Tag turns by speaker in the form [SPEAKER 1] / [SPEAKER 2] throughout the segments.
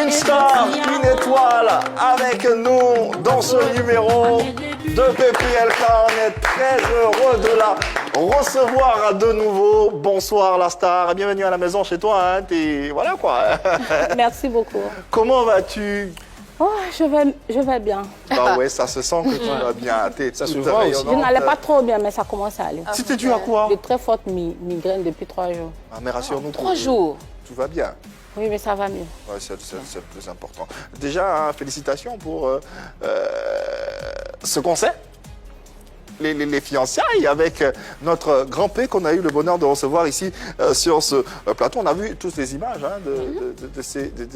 [SPEAKER 1] une star, une étoile avec nous dans ce numéro de PPLK. On est très heureux de la recevoir de nouveau. Bonsoir la star, bienvenue à la maison chez toi. Hein. Voilà quoi.
[SPEAKER 2] Merci beaucoup.
[SPEAKER 1] Comment vas-tu?
[SPEAKER 2] Oh, je vais bien.
[SPEAKER 1] Bah ouais, ça se sent que tu vas bien.
[SPEAKER 3] Ça se voit aussi.
[SPEAKER 2] Je n'allais pas trop bien, mais ça commence à aller.
[SPEAKER 1] C'était dû à quoi?
[SPEAKER 2] De très fortes migraines depuis 3 jours.
[SPEAKER 1] Ah, mais rassure-nous.
[SPEAKER 4] 3 jours.
[SPEAKER 1] Tout va bien.
[SPEAKER 2] Oui, mais ça va mieux.
[SPEAKER 1] Ouais, c'est le plus important. Déjà, hein, félicitations pour ce concert. Les fiançailles avec notre grand P qu'on a eu le bonheur de recevoir ici sur ce plateau. On a vu toutes les images hein, de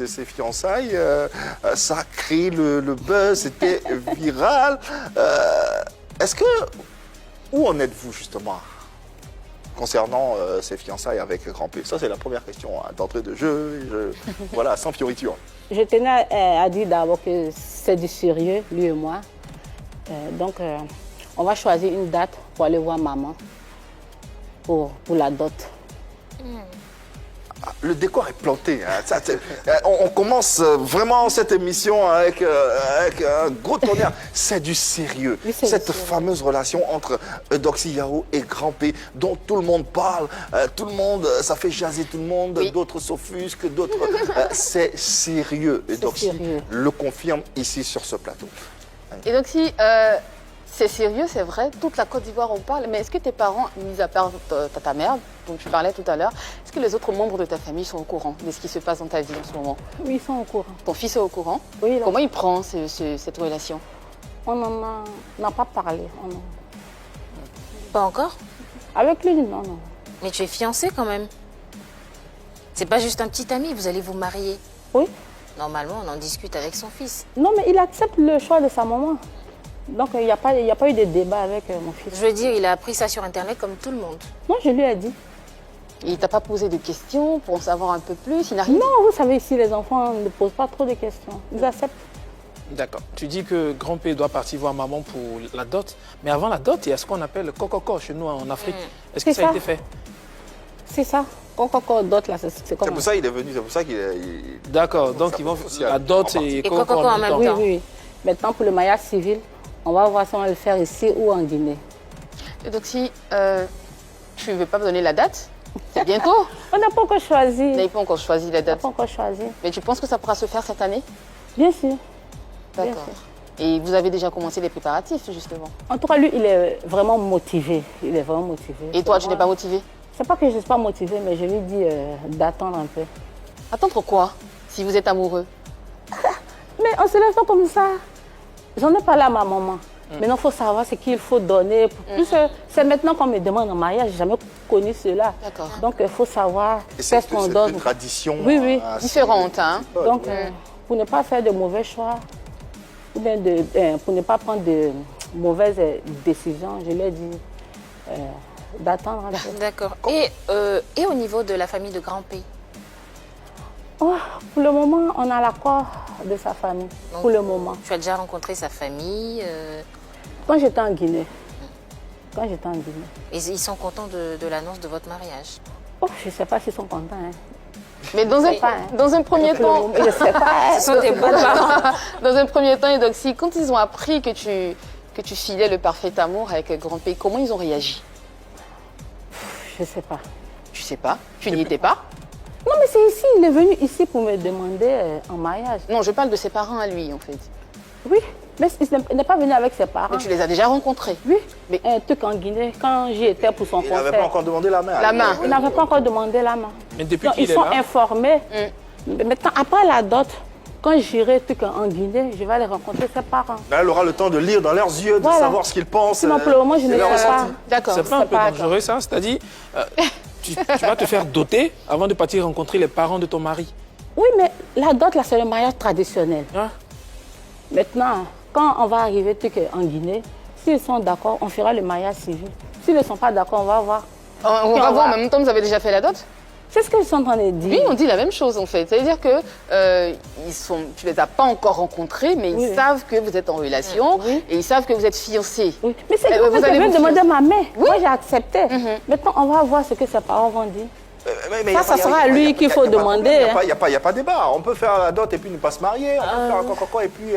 [SPEAKER 1] ces fiançailles. Ça a créé le buzz, c'était viral. Où en êtes-vous justement concernant ces fiançailles avec grand P? Ça, c'est la première question hein, d'entrée de jeu. Voilà, sans fioriture.
[SPEAKER 2] Je tenais à dire d'abord que c'est du sérieux, lui et moi. Donc, on va choisir une date pour aller voir maman pour la dot.
[SPEAKER 1] Le décor est planté. Hein. On commence vraiment cette émission avec un gros tonnerre. C'est du sérieux.
[SPEAKER 2] Oui,
[SPEAKER 1] cette fameuse relation entre Eudoxie Yao et Grand P, dont tout le monde parle, tout le monde, ça fait jaser tout le monde, oui. D'autres s'offusquent, d'autres. C'est sérieux. Eudoxie le confirme ici sur ce plateau.
[SPEAKER 4] Eudoxie, c'est sérieux, c'est vrai, toute la Côte d'Ivoire en parle, mais est-ce que tes parents, mis à part ta mère, dont tu parlais tout à l'heure, est-ce que les autres membres de ta famille sont au courant de ce qui se passe dans ta vie en ce moment?
[SPEAKER 2] Oui, ils sont au courant.
[SPEAKER 4] Ton fils est au courant?
[SPEAKER 2] Oui.
[SPEAKER 4] Comment il prend cette relation?
[SPEAKER 2] On n'en a pas parlé.
[SPEAKER 5] Pas encore?
[SPEAKER 2] Avec lui, non.
[SPEAKER 5] Mais tu es fiancée quand même. C'est pas juste un petit ami, vous allez vous marier.
[SPEAKER 2] Oui.
[SPEAKER 5] Normalement, on en discute avec son fils.
[SPEAKER 2] Non, mais il accepte le choix de sa maman. Donc, il n'y a pas eu de débat avec mon fils.
[SPEAKER 5] Je veux dire, il a appris ça sur Internet comme tout le monde.
[SPEAKER 2] Non, je lui ai dit.
[SPEAKER 4] Et il t'a pas posé de questions pour en savoir un peu plus? Il n'a rien dit?
[SPEAKER 2] Non, vous savez, ici, les enfants ne posent pas trop de questions. Ils acceptent.
[SPEAKER 3] D'accord. Tu dis que Grand P doit partir voir maman pour la dot. Mais avant la dot, il y a ce qu'on appelle le coco chez nous en Afrique. Est-ce que ça a été fait?
[SPEAKER 2] C'est ça. Coco dot, là, c'est comme...
[SPEAKER 1] C'est pour ça qu'il est venu, c'est pour ça qu'il est...
[SPEAKER 3] D'accord, donc ils vont la dot et coco
[SPEAKER 5] en même temps.
[SPEAKER 2] Oui. Maintenant, pour le mariage civil, on va voir si on va le faire ici ou en Guinée.
[SPEAKER 4] Donc si tu ne veux pas me donner la date, c'est bientôt.
[SPEAKER 2] On n'a pas encore choisi.
[SPEAKER 4] Vous n'avez pas encore choisi la date.
[SPEAKER 2] On n'a pas encore choisi.
[SPEAKER 4] Mais tu penses que ça pourra se faire cette année?
[SPEAKER 2] Bien sûr.
[SPEAKER 4] D'accord. Et vous avez déjà commencé les préparatifs, justement?
[SPEAKER 2] En tout cas, lui, il est vraiment motivé. Il est vraiment motivé.
[SPEAKER 4] Et toi, tu n'es pas motivé?
[SPEAKER 2] C'est pas que je ne suis pas motivée, mais je lui dis d'attendre un peu.
[SPEAKER 4] Attendre quoi, si vous êtes amoureux?
[SPEAKER 2] Mais on se laisse pas comme ça. J'en ai parlé à ma maman. Maintenant, il faut savoir ce qu'il faut donner. C'est maintenant qu'on me demande en mariage. Je n'ai jamais connu cela.
[SPEAKER 4] D'accord.
[SPEAKER 2] Donc, il faut savoir qu'est-ce qu'on donne.
[SPEAKER 1] C'est une tradition
[SPEAKER 2] oui.
[SPEAKER 4] Différente. Hein?
[SPEAKER 2] Donc, pour ne pas faire de mauvais choix, ou bien pour ne pas prendre de mauvaises décisions, je lui ai dit d'attendre un peu.
[SPEAKER 5] D'accord. Et au niveau de la famille de Grand P?
[SPEAKER 2] Oh, pour le moment, on a l'accord de sa famille.
[SPEAKER 5] Donc,
[SPEAKER 2] pour le moment.
[SPEAKER 5] Tu as déjà rencontré sa famille
[SPEAKER 2] Quand j'étais en Guinée.
[SPEAKER 5] Et ils sont contents de l'annonce de votre mariage?
[SPEAKER 2] Oh, je ne sais pas s'ils sont contents. Hein.
[SPEAKER 4] Mais dans un premier temps...
[SPEAKER 2] Je ne sais pas.
[SPEAKER 5] Ce sont des bons parents.
[SPEAKER 4] Dans un premier temps, Eudoxie, quand ils ont appris que tu filais le parfait amour avec Grand P, comment ils ont réagi?
[SPEAKER 2] Je ne sais pas.
[SPEAKER 4] Tu sais pas? Tu n'y étais pas?
[SPEAKER 2] Non, mais c'est ici. Il est venu ici pour me demander en mariage.
[SPEAKER 4] Non, je parle de ses parents à lui, en fait.
[SPEAKER 2] Oui, mais il n'est pas venu avec ses parents.
[SPEAKER 4] Mais tu les as déjà rencontrés?
[SPEAKER 2] Oui, mais un truc en Guinée, quand j'y étais pour son concert.
[SPEAKER 1] Il n'avait pas encore demandé la main.
[SPEAKER 4] La main.
[SPEAKER 2] Il n'avait pas encore demandé la main.
[SPEAKER 3] Mais depuis qu'il
[SPEAKER 2] ils sont
[SPEAKER 3] est là,
[SPEAKER 2] informés. Mais maintenant, après la dot, quand j'irai en Guinée, je vais aller rencontrer ses parents.
[SPEAKER 1] Là, elle aura le temps de lire dans leurs yeux, de savoir ce qu'ils pensent.
[SPEAKER 2] Sinon, pour le moment, je ne sais pas.
[SPEAKER 4] D'accord.
[SPEAKER 3] c'est pas un peu dangereux ça? C'est-à-dire, tu vas te faire doter avant de partir rencontrer les parents de ton mari?
[SPEAKER 2] Oui, mais la dot, là, c'est le mariage traditionnel.
[SPEAKER 3] Hein?
[SPEAKER 2] Maintenant, quand on va arriver en Guinée, s'ils sont d'accord, on fera le mariage civil. S'ils ne sont pas d'accord, on va voir.
[SPEAKER 4] On va voir, en même temps, vous avez déjà fait la dot?
[SPEAKER 2] C'est ce qu'ils sont en train de dire.
[SPEAKER 4] Oui, on dit la même chose en fait. C'est-à-dire que tu ne les as pas encore rencontrés, mais ils savent que vous êtes en relation et ils savent que vous êtes fiancés.
[SPEAKER 2] Oui. Mais c'est
[SPEAKER 4] vous allez
[SPEAKER 2] vous
[SPEAKER 4] vous
[SPEAKER 2] demander ma main.
[SPEAKER 4] Oui.
[SPEAKER 2] Moi, j'ai accepté. Maintenant, on va voir ce que ses parents vont dire.
[SPEAKER 1] Mais
[SPEAKER 2] Ça sera à lui qu'il faut demander.
[SPEAKER 1] Il n'y a pas débat. On peut faire la dot et puis ne pas se marier. On peut faire un coco et puis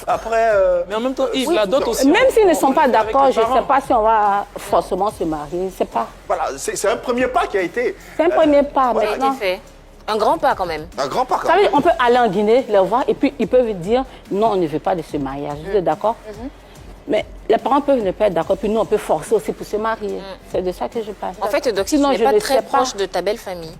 [SPEAKER 1] après...
[SPEAKER 3] Mais en même temps, Yves, la dot aussi...
[SPEAKER 2] Même s'ils ne sont
[SPEAKER 3] on
[SPEAKER 2] pas
[SPEAKER 3] le fait avec
[SPEAKER 2] d'accord,
[SPEAKER 3] les
[SPEAKER 2] je ne sais
[SPEAKER 3] parents.
[SPEAKER 2] pas si on va forcément se marier. C'est pas.
[SPEAKER 1] Voilà, c'est un premier pas qui a été...
[SPEAKER 2] C'est un premier pas
[SPEAKER 5] Ça a été
[SPEAKER 2] maintenant.
[SPEAKER 5] fait. Un grand pas quand même.
[SPEAKER 1] Un grand pas quand
[SPEAKER 2] Ça veut
[SPEAKER 1] même.
[SPEAKER 2] dire, on peut aller en Guinée, les voir, et puis ils peuvent dire non, on ne veut pas de ce mariage. Vous êtes d'accord? Mais les parents peuvent ne pas être d'accord, puis nous, on peut forcer aussi pour se marier. C'est de ça que je parle.
[SPEAKER 5] En fait, Doxy, tu
[SPEAKER 2] Sinon,
[SPEAKER 5] n'es
[SPEAKER 2] je
[SPEAKER 5] pas
[SPEAKER 2] ne
[SPEAKER 5] très
[SPEAKER 2] sais pas.
[SPEAKER 5] proche de ta belle famille.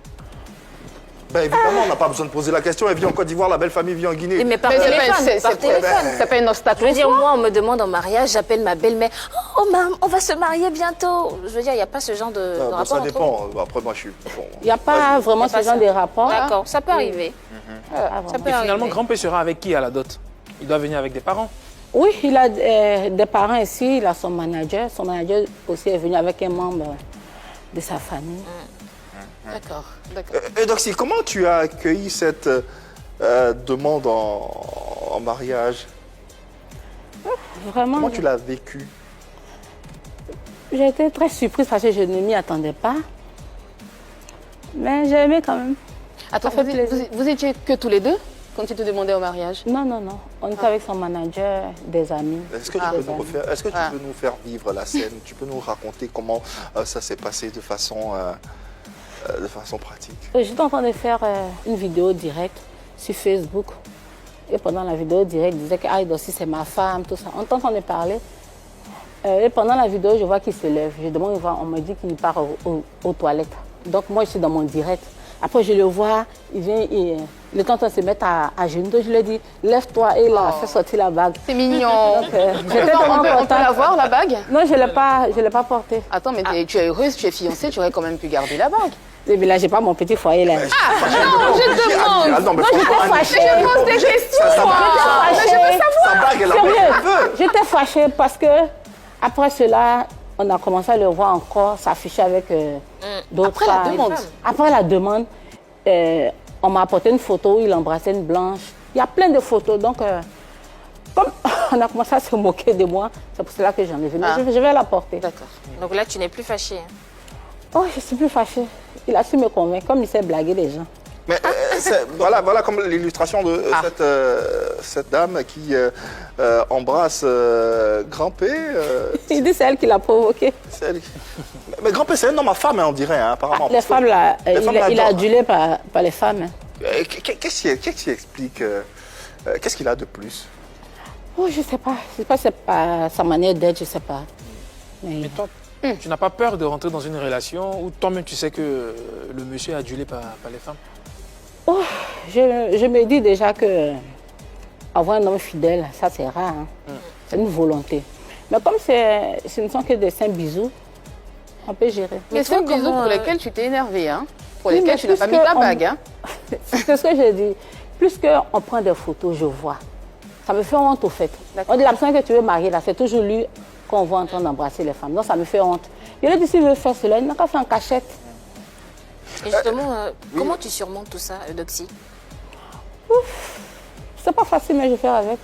[SPEAKER 1] Ben évidemment, on n'a pas besoin de poser la question. Elle vit en Côte d'Ivoire, la belle famille vit en Guinée.
[SPEAKER 5] Mais par
[SPEAKER 4] Mais
[SPEAKER 5] téléphone, par
[SPEAKER 4] c'est
[SPEAKER 5] téléphone.
[SPEAKER 4] pas un obstacle.
[SPEAKER 5] Je veux dire, moi, on me demande en mariage, j'appelle ma belle-mère. Oh, maman, on va se marier bientôt. Je veux dire, il n'y a pas ce genre de
[SPEAKER 1] Bon,
[SPEAKER 5] rapport
[SPEAKER 1] ça
[SPEAKER 5] entre
[SPEAKER 1] dépend. Après, moi, je suis... Bon.
[SPEAKER 2] Il n'y a pas vraiment ce genre de rapport.
[SPEAKER 5] D'accord, ça peut arriver.
[SPEAKER 2] Pas
[SPEAKER 5] Ça
[SPEAKER 2] vraiment.
[SPEAKER 5] peut
[SPEAKER 3] Et finalement,
[SPEAKER 5] arriver.
[SPEAKER 3] grand-père sera avec qui à la dot? Il doit venir avec des parents.
[SPEAKER 2] Oui, il a des parents ici, il a son manager. Son manager aussi est venu avec un membre de sa famille.
[SPEAKER 4] D'accord, d'accord.
[SPEAKER 1] Doxy, comment tu as accueilli cette demande en mariage?
[SPEAKER 2] Vraiment,
[SPEAKER 1] Comment tu l'as vécu?
[SPEAKER 2] j'ai été très surprise parce que je ne m'y attendais pas. Mais j'ai aimé quand même.
[SPEAKER 4] Attends,
[SPEAKER 2] fait plaisir.
[SPEAKER 4] vous étiez que tous les deux quand tu te demandais au mariage?
[SPEAKER 2] Non, non, non. On était avec son manager, des amis.
[SPEAKER 1] Est-ce que tu peux nous faire vivre la scène? Tu peux nous raconter comment ça s'est passé de façon pratique?
[SPEAKER 2] J'étais en train de faire une vidéo directe sur Facebook. Et pendant la vidéo directe, il disait que ah, Doxy, c'est ma femme, tout ça. On est en train de parler. Et pendant la vidéo, je vois qu'il se lève. Je demande, on me dit qu'il part aux toilettes. Donc moi, je suis dans mon direct. Après, je le vois, il vient, il est en train de se mettre à genoux. Je lui ai dit, lève-toi, et il a fait sortir la bague.
[SPEAKER 4] C'est mignon.
[SPEAKER 2] Donc, j'étais
[SPEAKER 4] on
[SPEAKER 2] tellement
[SPEAKER 4] peut la
[SPEAKER 2] contente.
[SPEAKER 4] voir, la bague?
[SPEAKER 2] Non, je ne l'ai pas portée.
[SPEAKER 4] Attends, mais tu es heureuse, tu es fiancée, tu aurais quand même pu garder la bague.
[SPEAKER 2] Et puis là, j'ai pas mon petit foyer là.
[SPEAKER 4] Non, je demande.
[SPEAKER 1] Ah, non, mais
[SPEAKER 2] Non,
[SPEAKER 1] faut
[SPEAKER 2] j'étais
[SPEAKER 1] pas-
[SPEAKER 2] fâchée.
[SPEAKER 4] Je pose des questions.
[SPEAKER 1] Sa bague, elle a
[SPEAKER 2] Sérieux,
[SPEAKER 1] pas de feu.
[SPEAKER 2] j'étais fâchée parce que après cela, on a commencé à le voir encore s'afficher avec d'autres
[SPEAKER 4] Après la
[SPEAKER 2] femmes.
[SPEAKER 4] demande.
[SPEAKER 2] Après la demande, on m'a apporté une photo où il embrassait une blanche. Il y a plein de photos. Donc, comme on a commencé à se moquer de moi, c'est pour cela que j'en ai vu. Mais
[SPEAKER 4] Ah.
[SPEAKER 2] je vais la porter.
[SPEAKER 4] D'accord.
[SPEAKER 5] Donc là, tu n'es plus fâchée. Hein.
[SPEAKER 2] Oh, je suis plus fâchée. Il a su me convaincre, comme il sait blaguer les gens.
[SPEAKER 1] Mais voilà comme l'illustration de cette dame qui embrasse Grand-P.
[SPEAKER 2] Il dit c'est elle qui l'a provoqué.
[SPEAKER 1] Mais Grand-P, c'est un homme à femme, hein, on dirait, hein, apparemment.
[SPEAKER 2] Les femmes, là,
[SPEAKER 1] Les femmes
[SPEAKER 2] il est
[SPEAKER 1] l'adorent.
[SPEAKER 2] adulé par les femmes.
[SPEAKER 1] Qu'est-ce qui explique qu'est-ce qu'il a de plus?
[SPEAKER 2] Oh, je sais pas. Je sais pas, c'est pas sa manière d'être, je sais pas. Mais
[SPEAKER 3] Toi, tu n'as pas peur de rentrer dans une relation où toi-même tu sais que le monsieur est adulé par les femmes?
[SPEAKER 2] oh, je me dis déjà que avoir un homme fidèle, ça c'est rare. Hein. C'est une volonté. Mais comme ce ne sont que des simples bisous, on peut gérer.
[SPEAKER 4] Mais c'est un bisou pour lesquels tu t'es énervée, hein? Pour
[SPEAKER 2] Oui,
[SPEAKER 4] lesquels
[SPEAKER 2] mais
[SPEAKER 4] tu n'as pas
[SPEAKER 2] plus
[SPEAKER 4] mis ta
[SPEAKER 2] que
[SPEAKER 4] bague, hein?
[SPEAKER 2] C'est ce que je dis. Plus qu'on prend des photos, je vois. Ça me fait honte au fait. On dit la personne que tu veux marier, là, c'est toujours lui qu'on voit en train d'embrasser les femmes. Donc ça me fait honte. Je lui ai dit, s'il veut faire cela, il n'a qu'à faire en cachette.
[SPEAKER 5] Et justement, comment tu surmontes tout ça, Doxy?
[SPEAKER 2] C'est pas facile, mais je vais faire avec.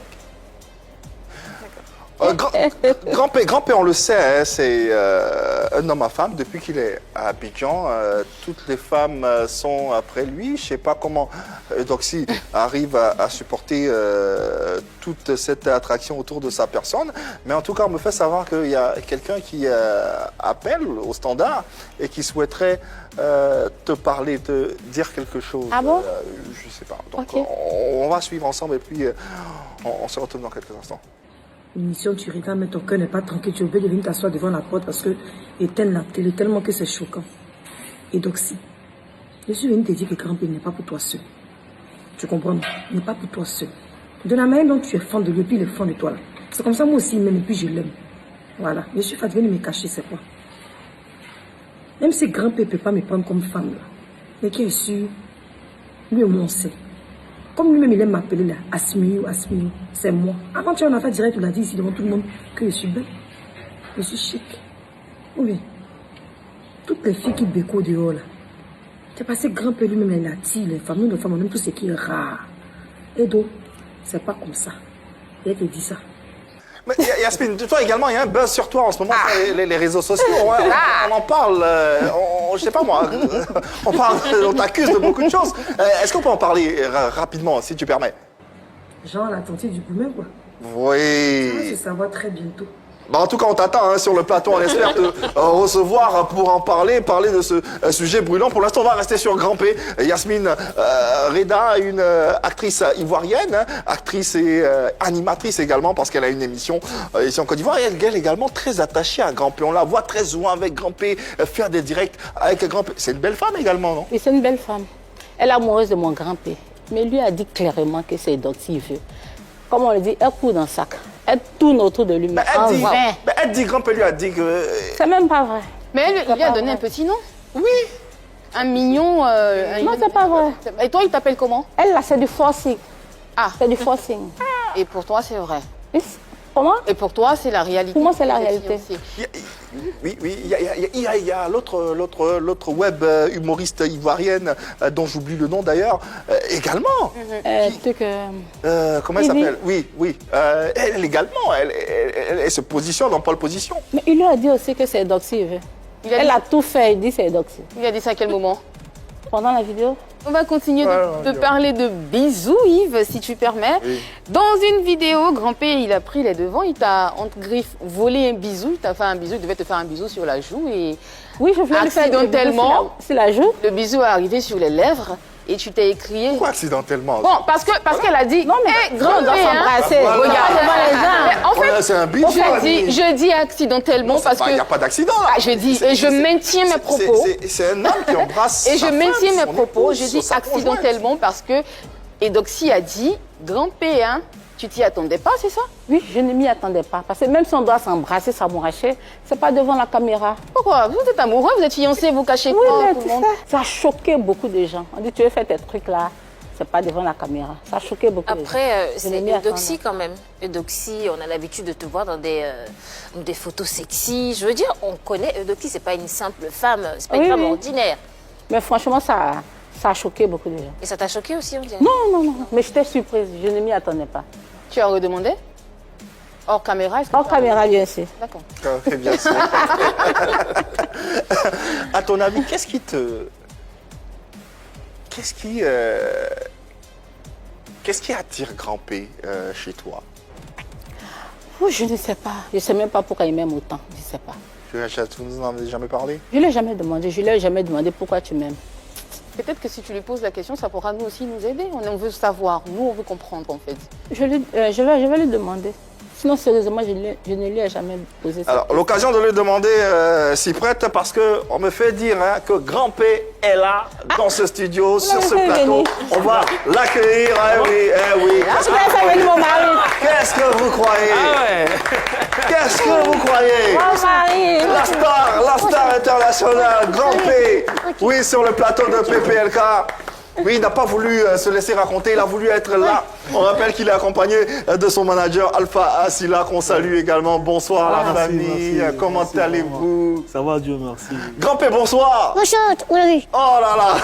[SPEAKER 1] Grand-P, on le sait, hein, c'est un homme à femme. Depuis qu'il est à Abidjan, toutes les femmes sont après lui. Je ne sais pas comment Doxy arrive à supporter toute cette attraction autour de sa personne. Mais en tout cas, on me fait savoir qu'il y a quelqu'un qui appelle au standard et qui souhaiterait te parler, te dire quelque chose.
[SPEAKER 2] Ah bon?
[SPEAKER 1] Je ne sais pas. Donc,
[SPEAKER 2] Ok.
[SPEAKER 1] on va suivre ensemble et puis on se retrouve dans quelques instants.
[SPEAKER 6] Mission, tu regardes, mais ton cœur n'est pas tranquille. Tu es obligé de venir t'asseoir devant la porte parce que éteindre la télé tellement que c'est choquant. Et donc, si je suis venue te dire que Grand-P n'est pas pour toi seul. Tu comprends? Il n'est pas pour toi seul. De la manière dont tu es fan de lui, puis il est fan de toi là. C'est comme ça, moi aussi, il m'aime et puis je l'aime. Voilà. Je suis fatiguée de me cacher, c'est quoi? Même si Grand-P ne peut pas me prendre comme femme là. Mais qui est sûr, lui et moi on sait. Comme lui-même, il aime m'appeler là, Asmiou, Asmiou, c'est moi. Avant, tu as une affaire directe, il a dit ici devant tout le monde que je suis belle, je suis chic. Oui, toutes les filles qui bécotent dehors là, c'est parce que Grand-Père lui-même, il attire les femmes, nous les femmes, on aime tout ce qui est rare. Et donc, c'est pas comme ça. Il te dit ça.
[SPEAKER 1] Mais Yasmine, toi également, il y a un buzz sur toi en ce moment sur les réseaux sociaux. On en parle. je sais pas moi, on t'accuse de beaucoup de choses. Est-ce qu'on peut en parler rapidement, si tu permets?
[SPEAKER 6] Genre l'attentif du gourmet, quoi.
[SPEAKER 1] Oui.
[SPEAKER 6] Ça va se savoir très bientôt.
[SPEAKER 1] Bah, en tout cas, on t'attend sur le plateau. On espère te recevoir pour en parler de ce sujet brûlant. Pour l'instant, on va rester sur Grand P. Yasmine Reda, une actrice ivoirienne, actrice et animatrice également, parce qu'elle a une émission ici en Côte d'Ivoire. Et elle est également très attachée à Grand P. On la voit très souvent avec Grand P, faire des directs avec Grand P. C'est une belle femme également, non?
[SPEAKER 2] Oui, c'est une belle femme. Elle est amoureuse de mon grand-père. Mais lui a dit clairement que c'est Doxy veut. Comme on le dit, elle court dans le sac. Elle tourne autour de lui, mais en vain.
[SPEAKER 1] Elle dit, Grand P lui a dit que...
[SPEAKER 2] C'est même pas vrai.
[SPEAKER 4] Mais elle lui a donné un petit nom. Oui. Un mignon.
[SPEAKER 2] Non, c'est pas vrai.
[SPEAKER 4] Et toi, il t'appelle comment?
[SPEAKER 2] Elle, là, c'est du forcing.
[SPEAKER 4] Ah.
[SPEAKER 2] C'est du forcing.
[SPEAKER 4] Et pour toi, c'est vrai.
[SPEAKER 2] Comment?
[SPEAKER 4] Et pour toi, c'est la réalité.
[SPEAKER 2] Pour moi, c'est la réalité.
[SPEAKER 1] Oui, il y a l'autre web humoriste ivoirienne, dont j'oublie le nom d'ailleurs, également. Comment elle s'appelle? Oui. Elle également, elle se positionne en pole position.
[SPEAKER 2] Mais il lui a dit aussi que c'est Doxy. Elle a tout fait, il dit c'est Doxy.
[SPEAKER 4] Il a dit ça à quel moment?
[SPEAKER 2] Pendant la vidéo.
[SPEAKER 4] On va continuer de parler de bisous, Yves, si tu permets.
[SPEAKER 1] Oui.
[SPEAKER 4] Dans une vidéo, Grand-P, il a pris les devants, il t'a, entre griffes, volé un bisou. Il t'a fait un bisou, il devait te faire un bisou sur la joue. Et
[SPEAKER 2] oui, je voulais lui faire
[SPEAKER 4] accidentellement,
[SPEAKER 2] sur la joue.
[SPEAKER 4] Le bisou est arrivé sur les lèvres et tu t'es écrié.
[SPEAKER 1] Pourquoi accidentellement?
[SPEAKER 4] Bon, parce qu'elle a dit.
[SPEAKER 2] Non, mais
[SPEAKER 4] Grand-P,
[SPEAKER 2] on doit s'embrasser.
[SPEAKER 1] Voilà.
[SPEAKER 2] Regarde devant les gens.
[SPEAKER 4] En fait,
[SPEAKER 1] c'est un bisou.
[SPEAKER 4] je dis accidentellement
[SPEAKER 1] Non,
[SPEAKER 4] parce que.
[SPEAKER 1] Il n'y a pas d'accident là.
[SPEAKER 4] Je dis, et je maintiens mes propos.
[SPEAKER 1] C'est un homme qui embrasse.
[SPEAKER 4] Et je
[SPEAKER 1] sa
[SPEAKER 4] maintiens
[SPEAKER 1] femme,
[SPEAKER 4] mes
[SPEAKER 1] son
[SPEAKER 4] propos.
[SPEAKER 1] épouse,
[SPEAKER 4] Je dis
[SPEAKER 1] sa
[SPEAKER 4] accidentellement parce que Edoxy a dit, Grand-P, hein, tu t'y attendais pas, c'est ça?
[SPEAKER 2] Oui, je ne m'y attendais pas. Parce que même si on doit s'embrasser, s'amouracher, c'est pas devant la caméra.
[SPEAKER 4] Pourquoi? Vous êtes amoureux, vous êtes fiancés, vous cachez
[SPEAKER 2] Oui,
[SPEAKER 4] quoi
[SPEAKER 2] mais
[SPEAKER 4] tout
[SPEAKER 2] tu
[SPEAKER 4] le monde?
[SPEAKER 2] sais, ça a choqué beaucoup de gens. On dit, tu veux faire tes trucs là, c'est pas devant la caméra. Ça a choqué beaucoup de gens.
[SPEAKER 5] Après,
[SPEAKER 2] Je
[SPEAKER 5] c'est
[SPEAKER 2] n'ai mis
[SPEAKER 5] Eudoxie quand même. Eudoxie, on a l'habitude de te voir dans des photos sexy. Je veux dire, on connaît Eudoxie, c'est pas une simple femme, c'est pas une femme ordinaire.
[SPEAKER 2] Mais franchement, ça a choqué beaucoup de gens.
[SPEAKER 5] Et ça t'a choqué aussi, on dirait?
[SPEAKER 2] Non. Mais j'étais surprise, je ne m'y attendais pas.
[SPEAKER 4] Tu as redemandé? Hors caméra?
[SPEAKER 2] Hors caméra, bien sûr.
[SPEAKER 4] D'accord.
[SPEAKER 1] Ok, bien sûr. À ton avis, qu'est-ce qui attire Grand P chez toi?
[SPEAKER 2] Oh, je ne sais pas. Je ne sais même pas pourquoi il m'aime autant. Je ne sais pas.
[SPEAKER 1] Tu nous en avais jamais parlé?
[SPEAKER 2] Je ne l'ai jamais demandé. Je ne lui ai jamais demandé pourquoi tu m'aimes.
[SPEAKER 4] Peut-être que si tu lui poses la question, ça pourra nous aussi nous aider. On veut savoir, nous on veut comprendre en fait.
[SPEAKER 2] Je vais lui demander. Sinon, sérieusement, je ne lui ai jamais posé ça.
[SPEAKER 1] Alors, l'occasion de lui demander s'y prête parce qu'on me fait dire que Grand P est là, dans ce studio, sur ce plateau. On va l'accueillir. Eh oui. Qu'est-ce que vous croyez? Qu'est-ce que vous croyez?
[SPEAKER 2] Oh, Marie!
[SPEAKER 1] La star internationale, Grand P. Oui, sur le plateau de PPLK. Oui, il n'a pas voulu se laisser raconter, il a voulu être là. On rappelle qu'il est accompagné de son manager Alpha Asila, qu'on salue également. Bonsoir la famille,
[SPEAKER 7] merci,
[SPEAKER 1] comment
[SPEAKER 7] merci,
[SPEAKER 1] allez-vous?
[SPEAKER 7] Ça va, Dieu merci.
[SPEAKER 1] Grand P, bonsoir.
[SPEAKER 8] Bonsoir, oui.
[SPEAKER 1] Oh là là.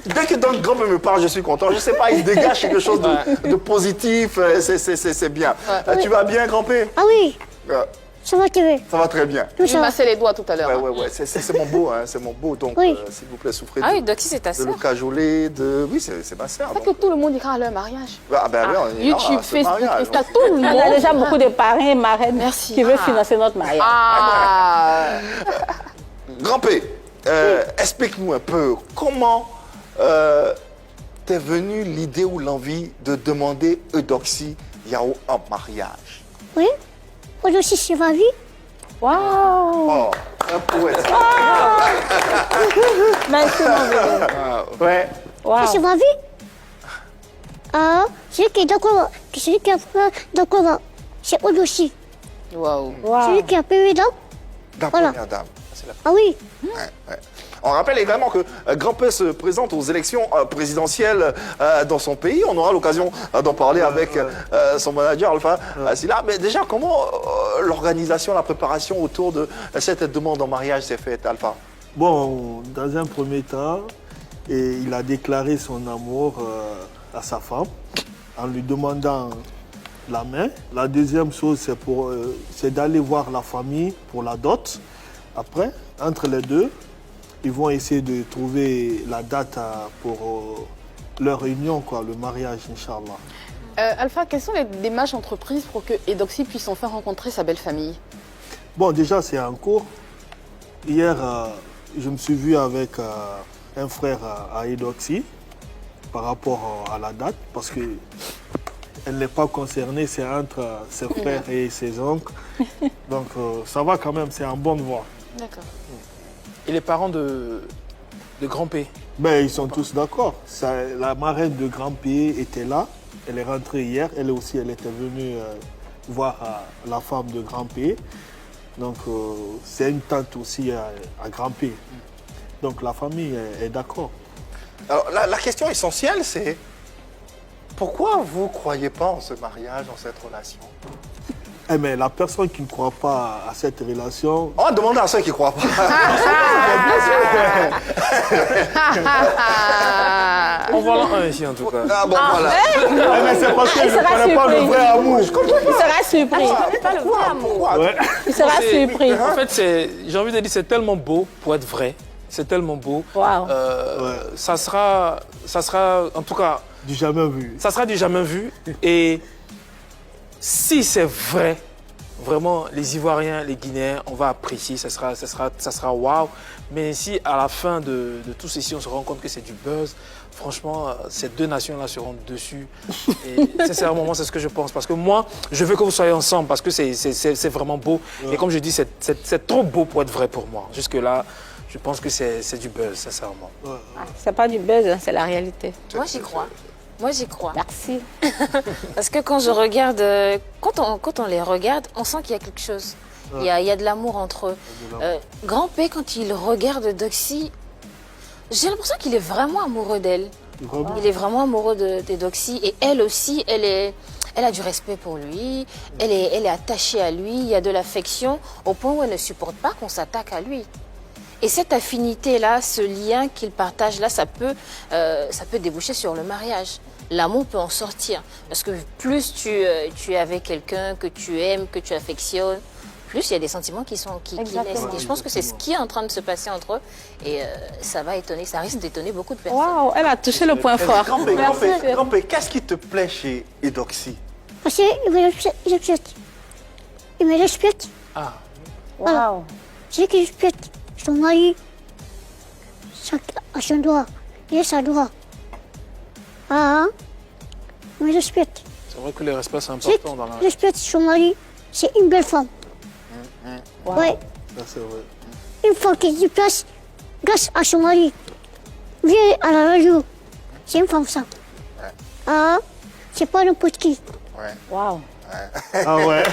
[SPEAKER 1] Dès que donc Grand P me parle, je suis content. Je ne sais pas, il dégage quelque chose de positif, c'est bien. Tu vas bien, Grand P?
[SPEAKER 8] Ah oui,
[SPEAKER 1] Euh,
[SPEAKER 8] ça va, TV.
[SPEAKER 1] Ça va très bien.
[SPEAKER 4] Tu massais les doigts tout à l'heure.
[SPEAKER 1] Ouais, c'est mon beau, hein, c'est mon beau. Donc,
[SPEAKER 8] Oui.
[SPEAKER 1] s'il vous plaît, souffrez
[SPEAKER 5] Ah,
[SPEAKER 1] de
[SPEAKER 5] Eudoxie, c'est ta
[SPEAKER 1] le
[SPEAKER 5] sœur.
[SPEAKER 1] cajoler, Oui, c'est ma sœur.
[SPEAKER 4] C'est que tout le monde ira à leur mariage.
[SPEAKER 1] Ah ben oui, on est là,
[SPEAKER 4] YouTube,
[SPEAKER 1] à ce
[SPEAKER 4] Facebook,
[SPEAKER 1] mariage.
[SPEAKER 4] Insta, tout le
[SPEAKER 2] On a
[SPEAKER 4] monde.
[SPEAKER 2] déjà beaucoup de parrains et marraines
[SPEAKER 4] Merci.
[SPEAKER 2] qui veulent financer notre mariage.
[SPEAKER 4] Ah.
[SPEAKER 1] Grand P, explique-nous un peu comment t'es venue l'idée ou l'envie de demander Eudoxie Yao en mariage.
[SPEAKER 8] Oui, moi aussi, c'est ma vie.
[SPEAKER 2] Waouh!
[SPEAKER 1] Oh, un poète.
[SPEAKER 2] Merci, mon bébé.
[SPEAKER 1] Ouais.
[SPEAKER 2] Waouh.
[SPEAKER 8] C'est ma vie. Ah, celui qui est d'accord, celui qui a fait d'accord, c'est aussi.
[SPEAKER 4] Waouh.
[SPEAKER 2] Waouh.
[SPEAKER 8] Celui qui a payé là.
[SPEAKER 1] La
[SPEAKER 8] Voilà.
[SPEAKER 1] première dame. C'est la
[SPEAKER 8] Ah oui,
[SPEAKER 1] Ouais. On rappelle également que Grand P se présente aux élections présidentielles dans son pays. On aura l'occasion d'en parler avec son manager Alpha Asila. Mais déjà, comment l'organisation, la préparation autour de cette demande en mariage s'est faite, Alpha?
[SPEAKER 7] Bon, dans un premier temps, il a déclaré son amour à sa femme en lui demandant la main. La deuxième chose, c'est d'aller voir la famille pour la dot. Après, entre les deux, ils vont essayer de trouver la date pour leur réunion, quoi, le mariage, Inch'Allah.
[SPEAKER 4] Alpha, quelles sont les démarches entreprises pour que Eudoxie puisse enfin rencontrer sa belle famille?
[SPEAKER 7] Bon, déjà, c'est en cours. Hier, je me suis vu avec un frère à Eudoxie par rapport à la date, parce qu'elle n'est pas concernée, c'est entre ses frères et ses oncles. Donc, ça va quand même, c'est en bonne voie.
[SPEAKER 4] D'accord.
[SPEAKER 3] Et les parents de Grand P?
[SPEAKER 7] Ben, ils sont tous d'accord. La marraine de Grand P était là. Elle est rentrée hier. Elle aussi, elle était venue voir la femme de Grand P. Donc, c'est une tante aussi à Grand P. Donc, la famille est d'accord.
[SPEAKER 1] Alors, la question essentielle, c'est pourquoi vous ne croyez pas en ce mariage, en cette relation?
[SPEAKER 7] Eh mais la personne qui ne croit pas à cette relation...
[SPEAKER 1] On va demander à ceux qui ne croient pas.
[SPEAKER 3] On va l'en ici en tout cas.
[SPEAKER 1] Ah bon, voilà.
[SPEAKER 7] mais c'est parce que je ne connais pas le vrai amour.
[SPEAKER 2] Il sera surpris.
[SPEAKER 5] Pas le vrai amour.
[SPEAKER 1] Pourquoi?
[SPEAKER 7] Ouais.
[SPEAKER 2] Il sera surpris.
[SPEAKER 3] En fait, j'ai envie de dire, c'est tellement beau pour être vrai. C'est tellement beau.
[SPEAKER 2] Waouh.
[SPEAKER 3] Ça sera, en tout cas,
[SPEAKER 7] Du jamais vu.
[SPEAKER 3] ça sera du jamais vu. Et si c'est vrai, vraiment, les Ivoiriens, les Guinéens, on va apprécier, ça sera waouh. Mais si à la fin de tout ceci, on se rend compte que c'est du buzz, franchement, ces deux nations-là seront dessus. Et sincèrement, c'est ce que je pense. Parce que moi, je veux que vous soyez ensemble, parce que c'est vraiment beau. Et comme je dis, c'est trop beau pour être vrai pour moi. Jusque-là, je pense que c'est du buzz, sincèrement.
[SPEAKER 2] C'est pas du buzz, hein, c'est la réalité.
[SPEAKER 5] Moi, j'y crois. Moi, j'y crois.
[SPEAKER 2] Merci.
[SPEAKER 5] Parce que quand je regarde, quand on les regarde, on sent qu'il y a quelque chose. Il y a de l'amour entre eux. Grand P, quand il regarde Doxy, j'ai l'impression qu'il est vraiment amoureux d'elle.
[SPEAKER 7] Vraiment.
[SPEAKER 5] Il est vraiment amoureux de Doxy. Et elle aussi, elle a du respect pour lui. Elle est attachée à lui. Il y a de l'affection au point où elle ne supporte pas qu'on s'attaque à lui. Et cette affinité-là, ce lien qu'ils partagent là, ça peut déboucher sur le mariage. L'amour peut en sortir. Parce que plus tu es avec quelqu'un que tu aimes, que tu affectionnes, plus il y a des sentiments qui naissent. Et je pense que c'est ce qui est en train de se passer entre eux. Et ça risque d'étonner beaucoup de personnes.
[SPEAKER 2] Waouh, elle a touché le point fort.
[SPEAKER 1] Grand P, qu'est-ce qui te plaît chez Eudoxie?
[SPEAKER 8] Parce qu'il me respecte. Il me respecte.
[SPEAKER 3] Ah,
[SPEAKER 2] Waouh.
[SPEAKER 8] C'est qu'il respecte son mari à son doigt. Il a sa doigt. Ah, il me respecte.
[SPEAKER 3] c'est vrai que le respect, c'est
[SPEAKER 8] C'est
[SPEAKER 3] important dans la...
[SPEAKER 8] qu'il respecte son mari. C'est une belle femme.
[SPEAKER 2] Wow.
[SPEAKER 8] Ouais.
[SPEAKER 7] Ça, c'est vrai.
[SPEAKER 8] Une fois qu'il se place grâce à son mari, vient à la radio. C'est une femme, ça. Ah, c'est pas n'importe qui.
[SPEAKER 2] Waouh.
[SPEAKER 7] Ah ouais.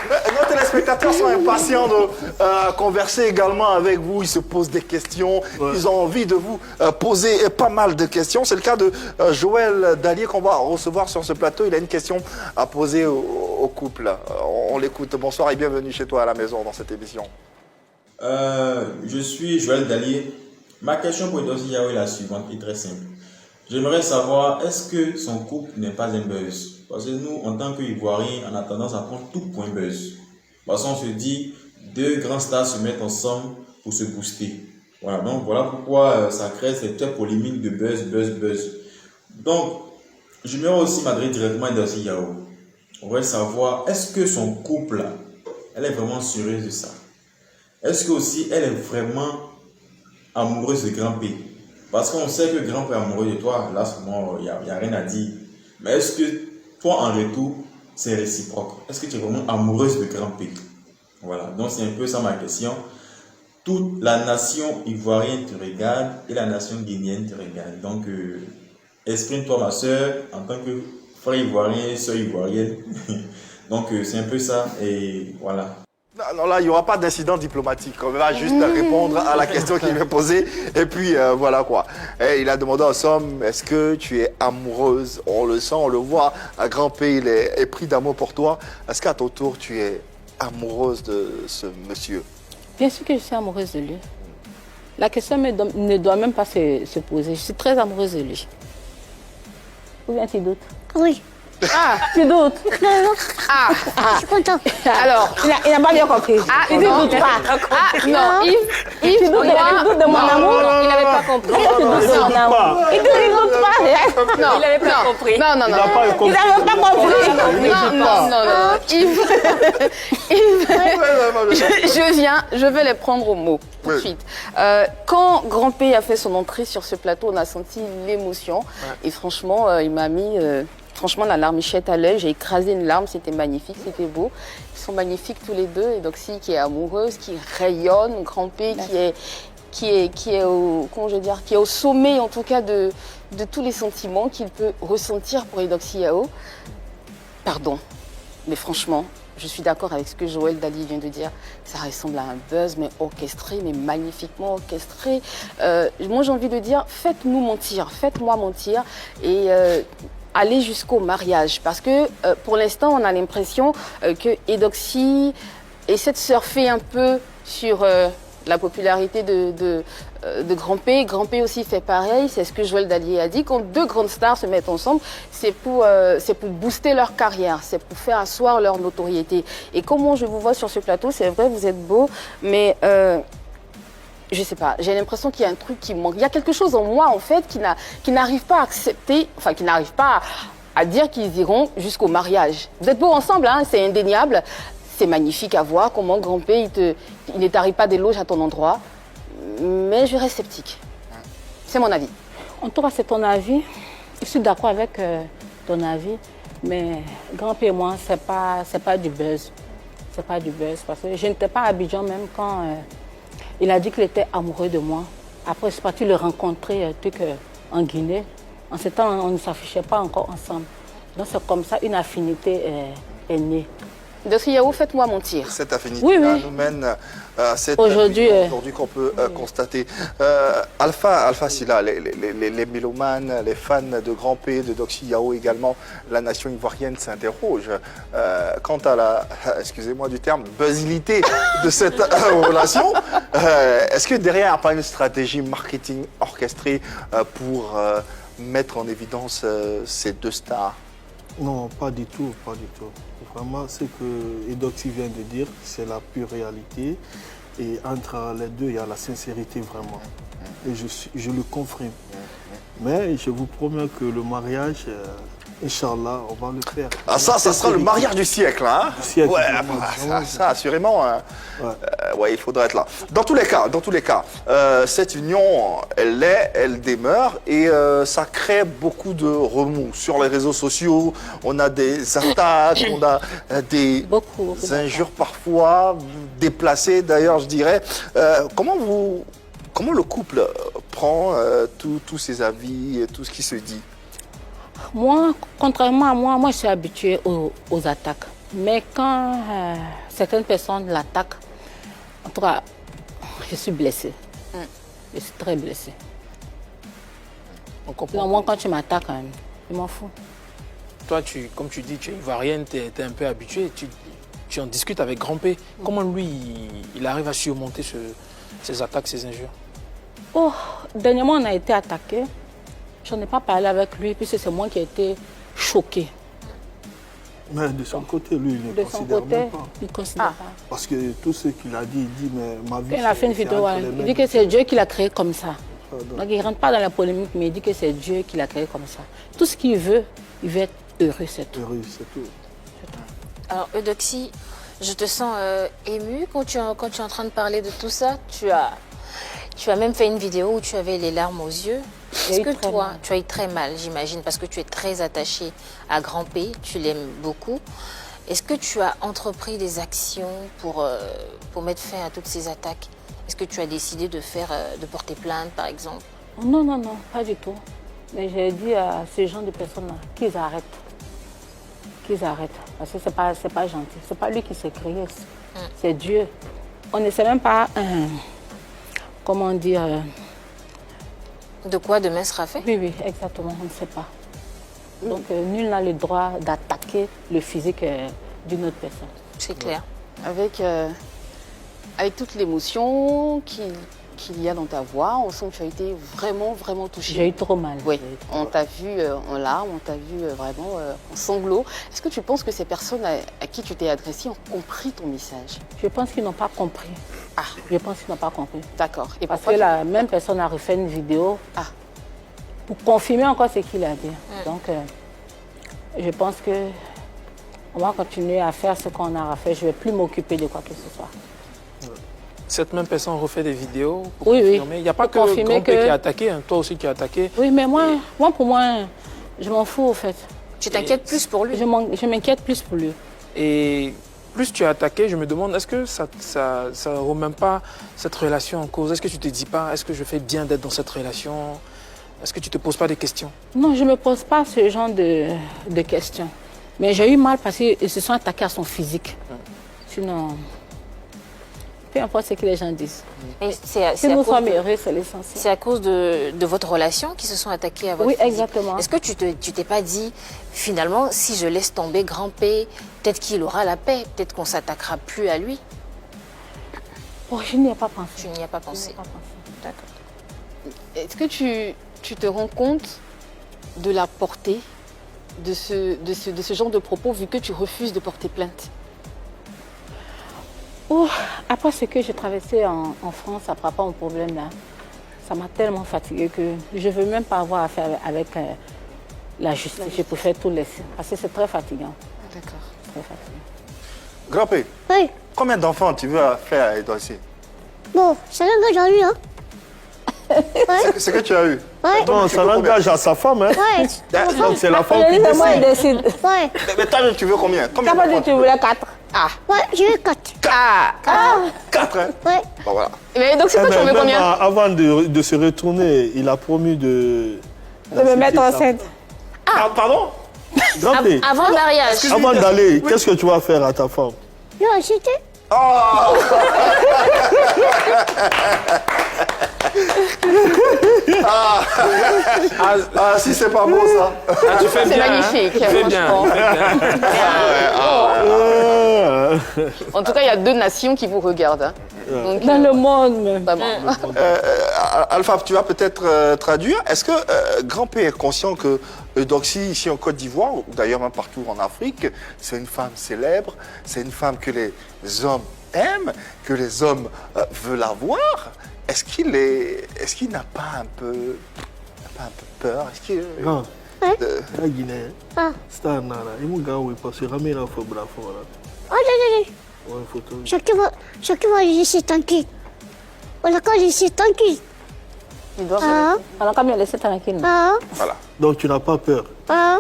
[SPEAKER 1] Nos téléspectateurs sont impatients de converser également avec vous. Ils se posent des questions. Ils ont envie de vous poser pas mal de questions. C'est le cas de Joël Dallier qu'on va recevoir sur ce plateau. Il a une question à poser au couple. On l'écoute. Bonsoir et bienvenue chez toi à la maison dans cette émission.
[SPEAKER 9] Je suis Joël Dallier. Ma question pour Eudoxie Yao est la suivante, est très simple. J'aimerais savoir, est-ce que son couple n'est pas un buzz? Parce que nous, en tant qu'Ivoiriens, on a tendance à prendre tout pour un buzz. Parce qu'on se dit, deux grands stars se mettent ensemble pour se booster. Voilà, donc voilà pourquoi ça crée cette polémique de buzz. Donc, j'aimerais aussi m'adresser directement à Eudoxie Yao. On va savoir, est-ce que son couple, elle est vraiment sûre de ça? Est-ce que aussi elle est vraiment amoureuse de Grand P? Parce qu'on sait que Grand P est amoureux de toi, là, il n'y a rien à dire. Mais est-ce que toi, en retour, c'est réciproque? Est-ce que tu es vraiment amoureuse de Grand P? Voilà, donc c'est un peu ça ma question. Toute la nation ivoirienne te regarde et la nation guinéenne te regarde. Donc, exprime-toi, ma soeur, en tant que frère ivoirien, soeur ivoirienne. Donc, c'est un peu ça, et voilà.
[SPEAKER 1] Non, là, il n'y aura pas d'incident diplomatique. On va juste répondre à la question qu'il m'a posée. Et puis, voilà quoi. Et il a demandé en somme, est-ce que tu es amoureuse? On le sent, on le voit. Un Grand P, il est pris d'amour pour toi. Est-ce qu'à ton tour, tu es amoureuse de ce monsieur?
[SPEAKER 2] Bien sûr que je suis amoureuse de lui. La question ne doit même pas se poser. Je suis très amoureuse de lui. Ou bien tu doutes?
[SPEAKER 8] Oui.
[SPEAKER 2] Tu doutes?
[SPEAKER 4] Ah,
[SPEAKER 8] Je suis content.
[SPEAKER 4] alors.
[SPEAKER 2] Il n'a pas bien compris.
[SPEAKER 4] Ah,
[SPEAKER 2] Il
[SPEAKER 4] non.
[SPEAKER 2] ne doute pas.
[SPEAKER 4] Ah, non, Yves,
[SPEAKER 2] Tu doutes de mon amour?
[SPEAKER 5] Non, il n'avait pas compris.
[SPEAKER 2] Tu doutes de mon amour? Il ne doute pas.
[SPEAKER 4] non,
[SPEAKER 5] Il n'avait pas compris.
[SPEAKER 4] Non, non,
[SPEAKER 7] Il
[SPEAKER 4] non.
[SPEAKER 7] n'a pas
[SPEAKER 2] Il
[SPEAKER 7] compris.
[SPEAKER 2] n'avait pas compris.
[SPEAKER 4] Non. Yves, je vais les prendre au mot tout de
[SPEAKER 1] Oui.
[SPEAKER 4] suite. Quand Grand P a fait son entrée sur ce plateau, on a senti l'émotion. Et franchement, il m'a mis franchement la larmichette à l'œil. J'ai écrasé une larme, c'était magnifique, c'était beau. Ils sont magnifiques tous les deux. Et Doxy qui est amoureuse, qui rayonne, Grand P qui est au, comment je veux dire, qui est au sommet en tout cas de tous les sentiments qu'il peut ressentir pour Eudoxie Yao. Pardon, mais franchement, je suis d'accord avec ce que Joël Dali vient de dire. Ça ressemble à un buzz, mais orchestré, mais magnifiquement orchestré. Moi, j'ai envie de dire, faites-nous mentir, faites-moi mentir et aller jusqu'au mariage. Parce que pour l'instant, on a l'impression que Eudoxie essaie de surfer un peu sur la popularité de Grand P. Grand P aussi fait pareil, c'est ce que Joël Dalier a dit. Quand deux grandes stars se mettent ensemble, c'est pour booster leur carrière, c'est pour faire asseoir leur notoriété. Et comment je vous vois sur ce plateau, c'est vrai, vous êtes beau, mais je sais pas, j'ai l'impression qu'il y a un truc qui manque. Il y a quelque chose en moi, en fait, qui n'arrive pas à accepter, enfin, qui n'arrive pas à dire qu'ils iront jusqu'au mariage. Vous êtes beaux ensemble, hein, c'est indéniable. C'est magnifique à voir comment Grand P, il ne t'arrive pas d'éloges à ton endroit. Mais je reste sceptique. C'est mon avis.
[SPEAKER 2] En tout cas, c'est ton avis. Je suis d'accord avec ton avis. Mais Grand P et moi, c'est pas du buzz. C'est pas du buzz. Parce que je n'étais pas à Abidjan même quand il a dit qu'il était amoureux de moi. Après, je suis partie le rencontrer en Guinée. En ce temps, on ne s'affichait pas encore ensemble. Donc c'est comme ça, une affinité est née.
[SPEAKER 4] Doxy Yao, faites-moi mentir.
[SPEAKER 1] Cette affinité
[SPEAKER 2] Oui.
[SPEAKER 1] nous mène à cette
[SPEAKER 2] Aujourd'hui,
[SPEAKER 1] aujourd'hui qu'on peut constater. Alpha Silla, les mélomanes, les fans de Grand P, de Doxy Yao également, la nation ivoirienne s'interroge quant à la, excusez-moi du terme, buzzilité de cette relation. Est-ce que derrière, il n'y a pas une stratégie marketing orchestrée pour mettre en évidence ces deux stars?
[SPEAKER 7] Non, pas du tout, pas du tout. Vraiment, ce que Eudoxie vient de dire, c'est la pure réalité. Et entre les deux, il y a la sincérité vraiment. Et je le confirme. Mais je vous promets que le mariage, Inch'Allah, on va le faire.
[SPEAKER 1] Ah ça sera le mariage du siècle, hein?
[SPEAKER 7] Du siècle,
[SPEAKER 1] Ouais,
[SPEAKER 7] vraiment,
[SPEAKER 1] ça assurément. Hein. Ouais, il faudra être là. Dans tous les cas, cette union, elle demeure et ça crée beaucoup de remous sur les réseaux sociaux. On a des attaques, on a des
[SPEAKER 2] Beaucoup
[SPEAKER 1] injures parfois déplacées, d'ailleurs, je dirais. Comment le couple prend tous ces avis et tout ce qui se dit?
[SPEAKER 2] Moi, contrairement à moi, je suis habituée aux attaques. Mais quand certaines personnes l'attaquent, en tout cas, je suis blessée. Je suis très blessée.
[SPEAKER 3] On comprend.
[SPEAKER 2] Non, moi, quand tu m'attaques, je m'en fous.
[SPEAKER 3] Toi, comme tu dis, tu es ivoirienne, tu es un peu habituée, tu en discutes avec Grand P. Comment lui, il arrive à surmonter ces attaques, ces injures?
[SPEAKER 2] Oh, dernièrement, on a été attaqués. Je n'ai pas parlé avec lui, puisque c'est moi qui ai été choquée.
[SPEAKER 7] Mais de son côté, lui, il ne
[SPEAKER 2] De son
[SPEAKER 7] considère
[SPEAKER 2] côté,
[SPEAKER 7] même pas.
[SPEAKER 2] il ne considère pas.
[SPEAKER 7] Parce que tout ce qu'il a dit, il dit, mais ma vie,
[SPEAKER 2] Il a fait une
[SPEAKER 7] c'est
[SPEAKER 2] vidéo,
[SPEAKER 7] entre les
[SPEAKER 2] il
[SPEAKER 7] mains
[SPEAKER 2] dit
[SPEAKER 7] de
[SPEAKER 2] que c'est Dieu qui l'a créé comme ça.
[SPEAKER 7] Dieu.
[SPEAKER 2] Donc il ne rentre pas dans la polémique, mais il dit que c'est Dieu qui l'a créé comme ça. Tout ce qu'il veut, il veut être heureux, c'est tout.
[SPEAKER 7] Heureux, c'est tout.
[SPEAKER 5] Alors, Eudoxie, je te sens émue quand tu es en train de parler de tout ça. Tu as même fait une vidéo où tu avais les larmes aux yeux. Est-ce que toi, tu as eu très mal, j'imagine, parce que tu es très attachée à Grand P, tu l'aimes beaucoup. Est-ce que tu as entrepris des actions pour mettre fin à toutes ces attaques? Est-ce que tu as décidé de porter plainte, par exemple?
[SPEAKER 2] Non, pas du tout. Mais j'ai dit à ces gens de personnes-là qu'ils arrêtent. Qu'ils arrêtent. Parce que c'est pas gentil. C'est pas lui qui s'est créé. C'est Dieu. On ne sait même pas, comment dire...
[SPEAKER 5] De quoi demain sera fait?
[SPEAKER 2] Oui, exactement, on ne sait pas. Donc, nul n'a le droit d'attaquer le physique d'une autre personne.
[SPEAKER 5] C'est clair.
[SPEAKER 4] Avec toute l'émotion qu'il y a dans ta voix. On sent que tu as été vraiment, vraiment touchée.
[SPEAKER 2] J'ai eu trop mal.
[SPEAKER 4] Oui,
[SPEAKER 2] J'ai eu trop
[SPEAKER 4] on
[SPEAKER 2] mal.
[SPEAKER 4] t'a vu en larmes, on t'a vu vraiment en sanglots. Est-ce que tu penses que ces personnes à qui tu t'es adressée ont compris ton message?
[SPEAKER 2] Je pense qu'ils n'ont pas compris.
[SPEAKER 4] Ah,
[SPEAKER 2] Je pense qu'ils n'ont pas compris.
[SPEAKER 4] d'accord. Et
[SPEAKER 2] Parce
[SPEAKER 4] pourquoi
[SPEAKER 2] que la même personne a refait une vidéo
[SPEAKER 4] Ah.
[SPEAKER 2] pour confirmer encore ce qu'il a dit. Donc, je pense que on va continuer à faire ce qu'on a à faire. Je ne vais plus m'occuper de quoi que ce soit.
[SPEAKER 3] Cette même personne refait des vidéos pour
[SPEAKER 2] Oui, oui.
[SPEAKER 3] confirmer. Il n'y a pas
[SPEAKER 2] Pour
[SPEAKER 3] que
[SPEAKER 2] confirmer
[SPEAKER 3] Grand-Père
[SPEAKER 2] que-
[SPEAKER 3] qui a attaqué, hein, toi aussi qui as attaqué.
[SPEAKER 2] Oui, mais moi, pour moi, je m'en fous au fait.
[SPEAKER 5] Tu t'inquiètes plus pour lui.
[SPEAKER 2] Je m'inquiète plus pour lui.
[SPEAKER 3] Et plus tu as attaqué, je me demande, est-ce que ça ne remet pas cette relation en cause? Est-ce que tu te dis pas, est-ce que je fais bien d'être dans cette relation? Est-ce que tu te poses pas des questions?
[SPEAKER 2] Non, je ne me pose pas ce genre de questions. Mais j'ai eu mal parce qu'ils se sont attaqués à son physique. Sinon, peu importe ce que les gens disent.
[SPEAKER 5] Et c'est
[SPEAKER 2] Si
[SPEAKER 5] à
[SPEAKER 2] nous
[SPEAKER 5] cause
[SPEAKER 2] sommes
[SPEAKER 5] de-
[SPEAKER 2] heureux, c'est l'essentiel.
[SPEAKER 5] c'est à cause de votre relation qu'ils se sont attaqués à votre
[SPEAKER 2] Oui,
[SPEAKER 5] physique.
[SPEAKER 2] exactement.
[SPEAKER 5] Est-ce que tu t'es pas dit, finalement, si je laisse tomber Grand-Père, peut-être qu'il aura la paix, peut-être qu'on s'attaquera plus à lui?
[SPEAKER 2] Oh, je n'y ai pas pensé.
[SPEAKER 5] Tu n'y as pas
[SPEAKER 2] Je n'y
[SPEAKER 5] pensé.
[SPEAKER 2] ai pas pensé.
[SPEAKER 5] D'accord.
[SPEAKER 4] Est-ce que tu te rends compte de la portée de ce genre de propos vu que tu refuses de porter plainte?
[SPEAKER 2] Oh, après ce que j'ai traversé en France, après mon problème là, ça m'a tellement fatiguée que je ne veux même pas avoir affaire avec la justice. Je préfère tout laisser parce que c'est très fatigant.
[SPEAKER 4] D'accord.
[SPEAKER 2] Très fatigant.
[SPEAKER 1] Grand-père,
[SPEAKER 8] Oui.
[SPEAKER 1] combien d'enfants tu veux faire à Edouard?
[SPEAKER 8] Bon, c'est là que j'ai eu, hein.
[SPEAKER 1] C'est que tu as eu.
[SPEAKER 8] Ouais.
[SPEAKER 7] Non, ça l'engage à sa femme. Hein.
[SPEAKER 8] Ouais.
[SPEAKER 7] Donc c'est la femme qui
[SPEAKER 2] C'est moi qui
[SPEAKER 7] décide.
[SPEAKER 2] décide.
[SPEAKER 8] Ouais.
[SPEAKER 1] Mais toi, tu veux combien? Combien
[SPEAKER 2] T'as pas dit
[SPEAKER 1] d'enfants
[SPEAKER 2] que tu voulais 4.
[SPEAKER 8] Ouais, j'ai eu 4.
[SPEAKER 1] 4, hein?
[SPEAKER 8] Ouais.
[SPEAKER 1] Bon, voilà.
[SPEAKER 4] Mais donc c'est
[SPEAKER 7] Eh
[SPEAKER 4] quoi, tu en
[SPEAKER 7] ben,
[SPEAKER 4] veux
[SPEAKER 7] même
[SPEAKER 4] combien?
[SPEAKER 7] avant de se retourner, il a promis de
[SPEAKER 2] De me mettre enceinte.
[SPEAKER 1] Ah, pardon?
[SPEAKER 7] Grand-père,
[SPEAKER 5] Avant le mariage.
[SPEAKER 7] avant d'aller, qu'est-ce que tu vas faire à ta femme?
[SPEAKER 8] Je vais acheter.
[SPEAKER 1] Ah, si c'est pas beau, ça.
[SPEAKER 3] Ah, tu fais
[SPEAKER 4] C'est
[SPEAKER 3] bien, hein.
[SPEAKER 4] magnifique,
[SPEAKER 3] Tu fais bien.
[SPEAKER 4] franchement.
[SPEAKER 3] tu fais bien.
[SPEAKER 4] En tout cas, il y a 2 nations qui vous regardent. Hein. Donc,
[SPEAKER 2] Dans le monde même.
[SPEAKER 4] vraiment.
[SPEAKER 1] Alpha, tu vas peut-être traduire. Est-ce que Grand-Père est conscient que Eudoxie, ici en Côte d'Ivoire, ou d'ailleurs même partout en Afrique, c'est une femme célèbre, c'est une femme que les hommes aiment, que les hommes veulent avoir? Est-ce qu'il n'a pas un peu peur? Est-ce qu'il
[SPEAKER 7] Non,
[SPEAKER 8] Ouais.
[SPEAKER 7] la Guinée.
[SPEAKER 8] Ah.
[SPEAKER 7] Star Nana, il m'a gagné parce que Ramé l'a fait bravo.
[SPEAKER 8] Oh, allez.
[SPEAKER 7] Ouais, photo.
[SPEAKER 8] Chacun va laisser tranquille. Voilà, quand je suis tranquille.
[SPEAKER 4] Ils doivent
[SPEAKER 8] Ah.
[SPEAKER 2] On a quand même laissé tranquille.
[SPEAKER 8] Ah.
[SPEAKER 1] Voilà.
[SPEAKER 7] Donc tu n'as pas peur.
[SPEAKER 8] Ah.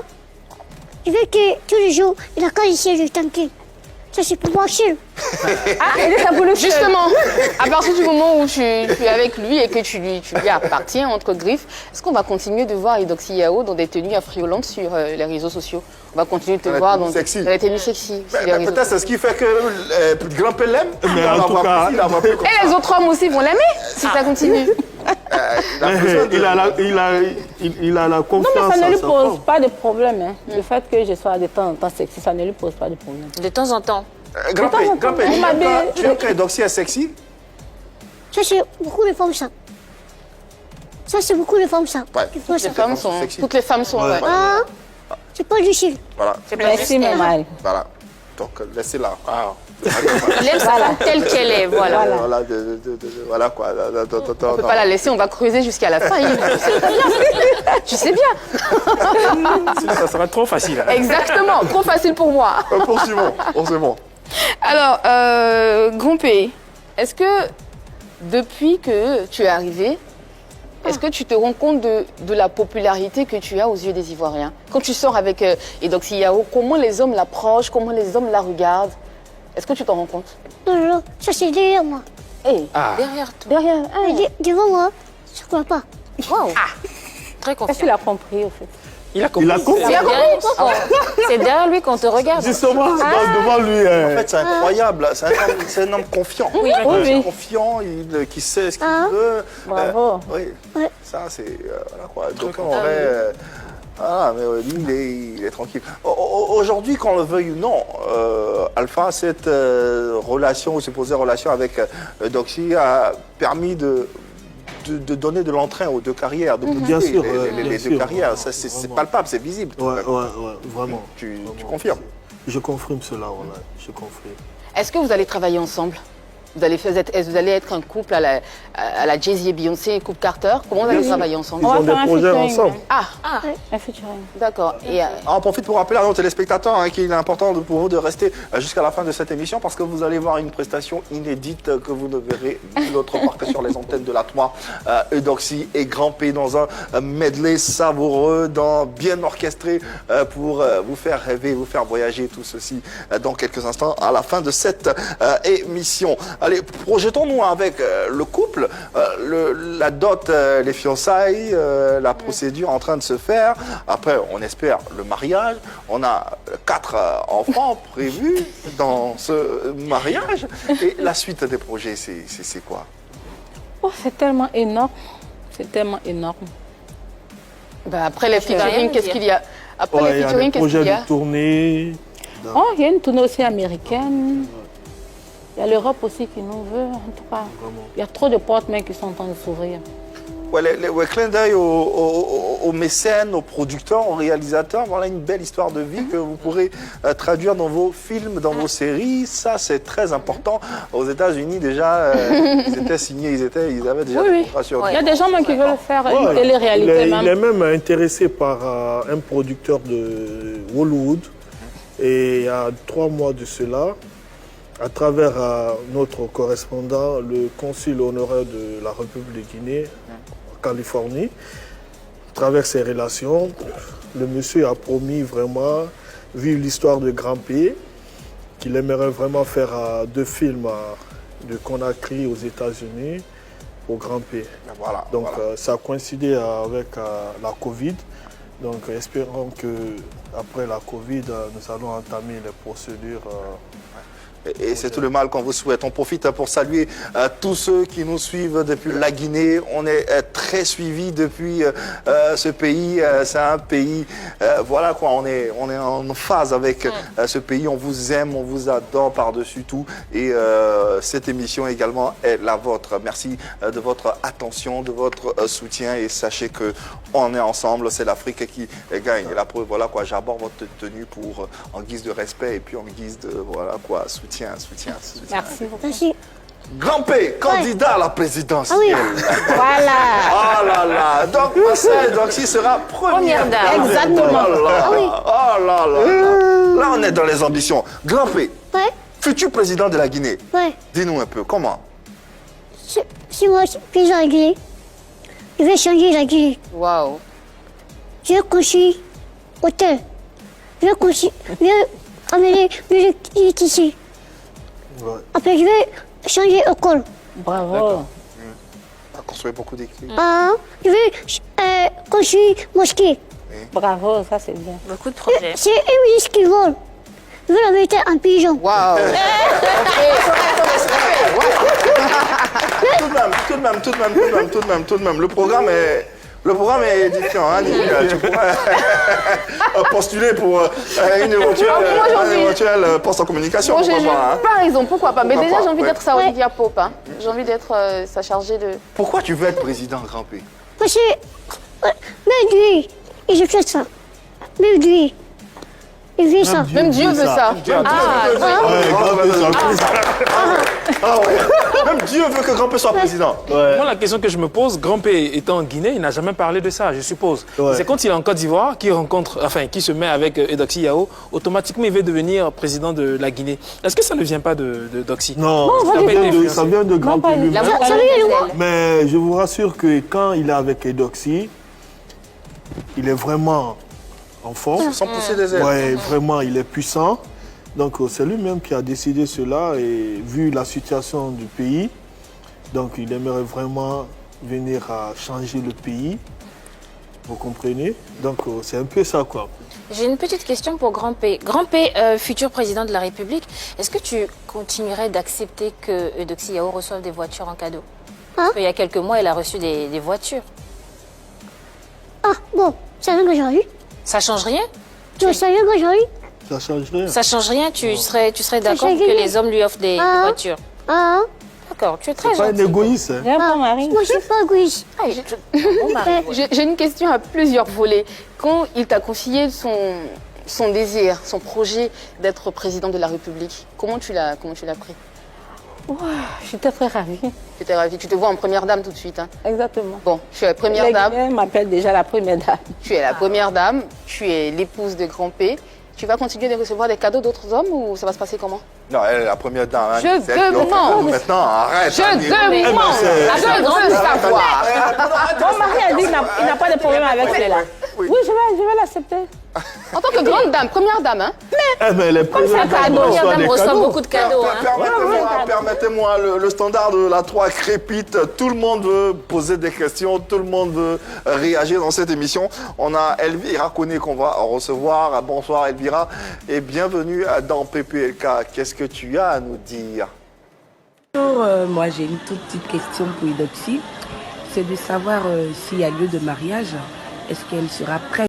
[SPEAKER 8] Je veux que tous les jours, il a quand je suis tranquille. Ça, c'est pour moi seul.
[SPEAKER 4] Justement, à partir du moment où tu es avec lui et que tu lui appartiens, entre griffes, est-ce qu'on va continuer de voir Eudoxie Yao dans des tenues affriolantes sur les réseaux sociaux? On va continuer de te
[SPEAKER 1] Dans la
[SPEAKER 4] voir
[SPEAKER 1] tenue
[SPEAKER 4] dans
[SPEAKER 1] sexy.
[SPEAKER 4] les tenues sexy sur les réseaux
[SPEAKER 1] Peut-être
[SPEAKER 4] sociaux.
[SPEAKER 1] c'est ce qui fait que Grand-Père l'aime.
[SPEAKER 7] Mais
[SPEAKER 1] Il
[SPEAKER 7] en
[SPEAKER 1] va
[SPEAKER 7] tout
[SPEAKER 1] avoir
[SPEAKER 7] cas-
[SPEAKER 1] plus, il va avoir plus comme
[SPEAKER 4] Et les autres hommes aussi vont l'aimer si ça continue.
[SPEAKER 1] il a besoin de-
[SPEAKER 7] Il a la
[SPEAKER 2] Non,
[SPEAKER 7] confiance
[SPEAKER 2] mais ça ne
[SPEAKER 7] en
[SPEAKER 2] lui
[SPEAKER 7] sa
[SPEAKER 2] pose
[SPEAKER 7] femme.
[SPEAKER 2] pas de problème. Hein. Le fait que je sois de temps en temps sexy, ça ne lui pose pas de problème.
[SPEAKER 5] De temps en temps.
[SPEAKER 1] Grand-Père,
[SPEAKER 2] Il m'a dit-
[SPEAKER 1] tu aimes que Eudoxie est sexy?
[SPEAKER 8] Ça, c'est beaucoup de femmes, ça. Ça, c'est beaucoup de femmes, ça.
[SPEAKER 1] Ouais.
[SPEAKER 8] Il faut ça.
[SPEAKER 1] Sexy.
[SPEAKER 4] Toutes les femmes sont.
[SPEAKER 7] Ouais.
[SPEAKER 4] ouais.
[SPEAKER 8] Ah. C'est pas du seul.
[SPEAKER 1] Voilà.
[SPEAKER 2] Merci, mon mari.
[SPEAKER 1] Voilà. Donc, laissez-la. Ah.
[SPEAKER 5] Il aime sa femme telle qu'elle est, voilà.
[SPEAKER 1] Voilà, voilà quoi.
[SPEAKER 4] On ne peut pas la laisser, on va creuser jusqu'à la fin. Yves. Je sais bien.
[SPEAKER 3] Sinon, ça sera trop facile. hein.
[SPEAKER 4] Exactement, trop facile pour moi.
[SPEAKER 1] Poursuivons.
[SPEAKER 4] Alors, Grand-Père, est-ce que depuis que tu es arrivé, est-ce que tu te rends compte de la popularité que tu as aux yeux des Ivoiriens? Quand tu sors avec Eudoxie Yao, comment les hommes l'approchent, comment les hommes la regardent? Est-ce que tu t'en rends compte?
[SPEAKER 8] Non, non, non. Ça, c'est derrière moi.
[SPEAKER 2] Hey,
[SPEAKER 5] Derrière toi.
[SPEAKER 2] derrière,
[SPEAKER 8] Mais devant moi, je crois pas.
[SPEAKER 5] Waouh. Très
[SPEAKER 2] est-ce qu'il
[SPEAKER 5] confiant.
[SPEAKER 2] a compris au fait?
[SPEAKER 3] Il a compris.
[SPEAKER 7] Il a compris.
[SPEAKER 5] C'est derrière lui qu'on te regarde.
[SPEAKER 7] Justement, devant lui.
[SPEAKER 1] En fait, c'est incroyable. C'est un homme confiant.
[SPEAKER 5] Oui.
[SPEAKER 2] Oui.
[SPEAKER 1] Confiant, qui sait ce qu'il
[SPEAKER 8] Ah.
[SPEAKER 1] veut.
[SPEAKER 2] Bravo.
[SPEAKER 1] Oui.
[SPEAKER 8] Ouais.
[SPEAKER 1] Ça, c'est. Voilà quoi. Donc, on aurait. Mais lui, il est tranquille. Aujourd'hui, qu'on le veuille ou non, Alpha, cette relation ou supposée relation avec Eudoxie a permis de de donner de l'entrain aux deux carrières, de
[SPEAKER 7] Bien
[SPEAKER 1] booster
[SPEAKER 7] sûr,
[SPEAKER 1] les
[SPEAKER 7] bien
[SPEAKER 1] deux
[SPEAKER 7] sûr.
[SPEAKER 1] carrières. Ça, c'est
[SPEAKER 7] Vraiment.
[SPEAKER 1] palpable, c'est visible.
[SPEAKER 7] Ouais, vraiment.
[SPEAKER 1] Tu
[SPEAKER 7] Vraiment.
[SPEAKER 1] confirmes?
[SPEAKER 7] Je confirme cela, voilà. Je confirme.
[SPEAKER 4] Est-ce que vous allez travailler ensemble? Vous allez être un couple à la Jay-Z et Beyoncé, un couple Carter? Comment vous allez travailler ensemble?
[SPEAKER 7] Ils ont des projets
[SPEAKER 2] featuring,
[SPEAKER 7] ensemble.
[SPEAKER 4] Ah,
[SPEAKER 2] Un featuring.
[SPEAKER 4] d'accord. Et,
[SPEAKER 1] On en profite pour rappeler à nos téléspectateurs qu'il est important pour vous de rester jusqu'à la fin de cette émission parce que vous allez voir une prestation inédite que vous ne verrez nulle autre part que sur les antennes de la 3. Eudoxie et Grand P dans un medley savoureux, bien orchestré pour vous faire rêver, vous faire voyager, tout ceci dans quelques instants à la fin de cette émission. Allez, projetons-nous avec le couple, la dot, les fiançailles, la procédure en train de se faire. Après, on espère le mariage. On a 4 enfants prévus dans ce mariage. Et la suite des projets, c'est quoi?
[SPEAKER 2] Oh, c'est tellement énorme. C'est tellement énorme.
[SPEAKER 4] ben, après les
[SPEAKER 5] vas rien
[SPEAKER 4] featuring,
[SPEAKER 5] me
[SPEAKER 4] qu'est-ce
[SPEAKER 5] dire.
[SPEAKER 4] qu'il y a? Après
[SPEAKER 7] Ouais,
[SPEAKER 4] les
[SPEAKER 7] il y a
[SPEAKER 4] featuring,
[SPEAKER 7] des
[SPEAKER 4] qu'est-ce qu'il
[SPEAKER 7] projets
[SPEAKER 4] y a?
[SPEAKER 7] de tournée.
[SPEAKER 2] Oh, il y a une tournée aussi américaine. Il y a l'Europe aussi qui nous veut, en tout cas. Il y a trop de portes mais qui sont en train de s'ouvrir.
[SPEAKER 1] Ouais, clin d'œil aux mécènes, aux producteurs, aux réalisateurs. Voilà une belle histoire de vie que vous pourrez traduire dans vos films, dans vos séries. Ça, c'est très important. Aux États-Unis, déjà, ils étaient signés, ils avaient déjà des contrats sur
[SPEAKER 2] Il y a des gens même qui veulent faire
[SPEAKER 7] Ouais,
[SPEAKER 2] une télé-réalité
[SPEAKER 7] il
[SPEAKER 2] même.
[SPEAKER 7] est même intéressé par un producteur de Hollywood. Et il y a 3 mois de cela, à travers notre correspondant, le consul honoraire de la République de Guinée, en Californie, à travers ses relations, le monsieur a promis vraiment, vu l'histoire de Grand P, qu'il aimerait vraiment faire 2 films de Conakry aux États-Unis au Grand P.
[SPEAKER 1] Voilà.
[SPEAKER 7] Donc
[SPEAKER 1] voilà.
[SPEAKER 7] ça a coïncidé avec la Covid. Donc espérons que après la Covid, nous allons entamer les procédures.
[SPEAKER 1] Et c'est tout le mal qu'on vous souhaite. On profite pour saluer tous ceux qui nous suivent depuis la Guinée. On est très suivis depuis ce pays. C'est un pays, voilà quoi, on est en phase avec ce pays. On vous aime, on vous adore par-dessus tout. Et cette émission également est la vôtre. Merci de votre attention, de votre soutien. Et sachez que on est ensemble. C'est l'Afrique qui gagne. La preuve, voilà quoi, j'aborde votre tenue pour en guise de respect et puis en guise de voilà quoi, soutien.
[SPEAKER 2] Merci beaucoup.
[SPEAKER 8] Merci.
[SPEAKER 1] Grand P, candidat à la présidence.
[SPEAKER 8] Ah oui.
[SPEAKER 2] Voilà.
[SPEAKER 1] Oh là là. Donc, Marcel Eudoxie sera première dame.
[SPEAKER 2] Exactement.
[SPEAKER 1] Oh là là.
[SPEAKER 8] Ah oui.
[SPEAKER 1] Oh là là. Là, on est dans les ambitions. Grand P,
[SPEAKER 8] Ouais,
[SPEAKER 1] futur président de la Guinée.
[SPEAKER 8] ouais.
[SPEAKER 1] Dis-nous un peu, comment?
[SPEAKER 8] Si moi, je suis président de la Guinée, je vais changer la Guinée.
[SPEAKER 4] Waouh.
[SPEAKER 8] Je vais construire hôtel. Je vais amener musique ici.
[SPEAKER 7] Ouais.
[SPEAKER 8] Après, je vais changer école.
[SPEAKER 2] Bravo.
[SPEAKER 1] On a construit beaucoup d'écrits.
[SPEAKER 8] Je vais construire mosquée.
[SPEAKER 2] Bravo, ça c'est bien.
[SPEAKER 5] Beaucoup de projets.
[SPEAKER 8] C'est un ministre qui vole. Je vais la mettre en pigeon.
[SPEAKER 4] Waouh.
[SPEAKER 1] Tout de même. Le programme est différent. Hein, tu pourrais postuler pour une éventuelle poste en communication.
[SPEAKER 4] Bon,
[SPEAKER 1] Pourquoi pas, hein.
[SPEAKER 4] par exemple, pourquoi pas? Mais
[SPEAKER 1] Pourquoi
[SPEAKER 4] déjà,
[SPEAKER 1] pas,
[SPEAKER 4] j'ai envie
[SPEAKER 1] ouais.
[SPEAKER 4] d'être sa Olivia Pope. Hein. J'ai envie d'être sa chargée de...
[SPEAKER 1] Pourquoi tu veux être président, Grand P?
[SPEAKER 8] Parce que même Dieu, il fait ça. Même Dieu, il fait ça.
[SPEAKER 4] Même Dieu veut ça.
[SPEAKER 1] Ah ouais. Même Dieu veut que Grand P soit président.
[SPEAKER 3] Moi, la question que je me pose, Grand P étant en Guinée, il n'a jamais parlé de ça, je suppose.
[SPEAKER 7] Ouais.
[SPEAKER 3] C'est quand il est en Côte d'Ivoire qu'il se met avec Eudoxie Yao, automatiquement il veut devenir président de la Guinée. Est-ce que ça ne vient pas de Eudoxie?
[SPEAKER 7] Non,
[SPEAKER 3] ça
[SPEAKER 7] ça
[SPEAKER 3] n'a pas été influencé.
[SPEAKER 7] ça vient de Grand
[SPEAKER 2] pas
[SPEAKER 7] P
[SPEAKER 2] une-
[SPEAKER 7] lui-même.
[SPEAKER 2] La-
[SPEAKER 8] Ça vient de moi.
[SPEAKER 7] Mais je vous rassure que quand il est avec Eudoxie, il est vraiment en forme.
[SPEAKER 1] Sans pousser des ailes.
[SPEAKER 7] Ouais, vraiment, il est puissant. Donc c'est lui-même qui a décidé cela et vu la situation du pays, donc il aimerait vraiment venir à changer le pays. Vous comprenez? Donc c'est un peu ça quoi.
[SPEAKER 5] J'ai une petite question pour Grand P. Grand P, futur président de la République, est-ce que tu continuerais d'accepter que Eudoxie Yao reçoive des voitures en cadeau? Parce qu'il y a quelques mois, elle a reçu des voitures.
[SPEAKER 8] Ah, bon, c'est rien que j'ai eu.
[SPEAKER 5] Ça change rien?
[SPEAKER 8] Non, c'est rien que j'ai eu.
[SPEAKER 7] Ça change rien.
[SPEAKER 5] Ça change rien? Tu serais d'accord
[SPEAKER 8] change
[SPEAKER 5] que
[SPEAKER 8] rien.
[SPEAKER 5] les hommes lui offrent des
[SPEAKER 8] Ah.
[SPEAKER 5] voitures?
[SPEAKER 8] Ah,
[SPEAKER 5] D'accord, tu es très
[SPEAKER 7] C'est pas un
[SPEAKER 5] gentil.
[SPEAKER 7] égoïste. Hein.
[SPEAKER 2] J'ai un bon mari.
[SPEAKER 8] Moi, je suis pas égoïste.
[SPEAKER 5] Ah, bon mari, ouais.
[SPEAKER 4] J'ai une question à plusieurs volets. Quand il t'a confié son désir, son projet d'être président de la République, comment tu l'as pris?
[SPEAKER 2] J'étais très ravie.
[SPEAKER 4] Tu étais ravie. Tu te vois en première dame tout de suite. Hein.
[SPEAKER 2] Exactement.
[SPEAKER 4] Bon, tu es la première
[SPEAKER 2] Les
[SPEAKER 4] dame.
[SPEAKER 2] Guinéens m'appellent déjà la première dame.
[SPEAKER 4] Tu es la première dame. Tu es l'épouse de Grand P. Tu vas continuer de recevoir des cadeaux d'autres hommes ou ça va se passer comment?
[SPEAKER 1] Non, elle est la première dame. Hein,
[SPEAKER 4] Je
[SPEAKER 1] c'est elle qui offre
[SPEAKER 4] demande.
[SPEAKER 1] tout. Maintenant, arrête.
[SPEAKER 4] Je
[SPEAKER 1] hein,
[SPEAKER 4] demande. Je veux savoir.
[SPEAKER 2] Mon mari a dit qu'il n'a pas de problème avec cela.
[SPEAKER 1] Oui.
[SPEAKER 2] Oui, je vais l'accepter.
[SPEAKER 4] En tant que grande dame, première dame, hein?
[SPEAKER 7] Mais les premières dames
[SPEAKER 2] cadeau.
[SPEAKER 7] reçoivent
[SPEAKER 5] Madame
[SPEAKER 7] des
[SPEAKER 5] reçoit
[SPEAKER 7] cadeaux.
[SPEAKER 5] beaucoup de cadeaux. Hein.
[SPEAKER 1] Permettez-moi, le standard de la 3 crépite. Tout le monde veut poser des questions, tout le monde veut réagir dans cette émission. On a Elvira Koné qu'on va recevoir. Bonsoir Elvira et bienvenue dans PPLK. Qu'est-ce que tu as à nous dire?
[SPEAKER 10] Bonjour, moi j'ai une toute petite question pour Eudoxie. C'est de savoir s'il y a lieu de mariage. Est-ce qu'elle sera prête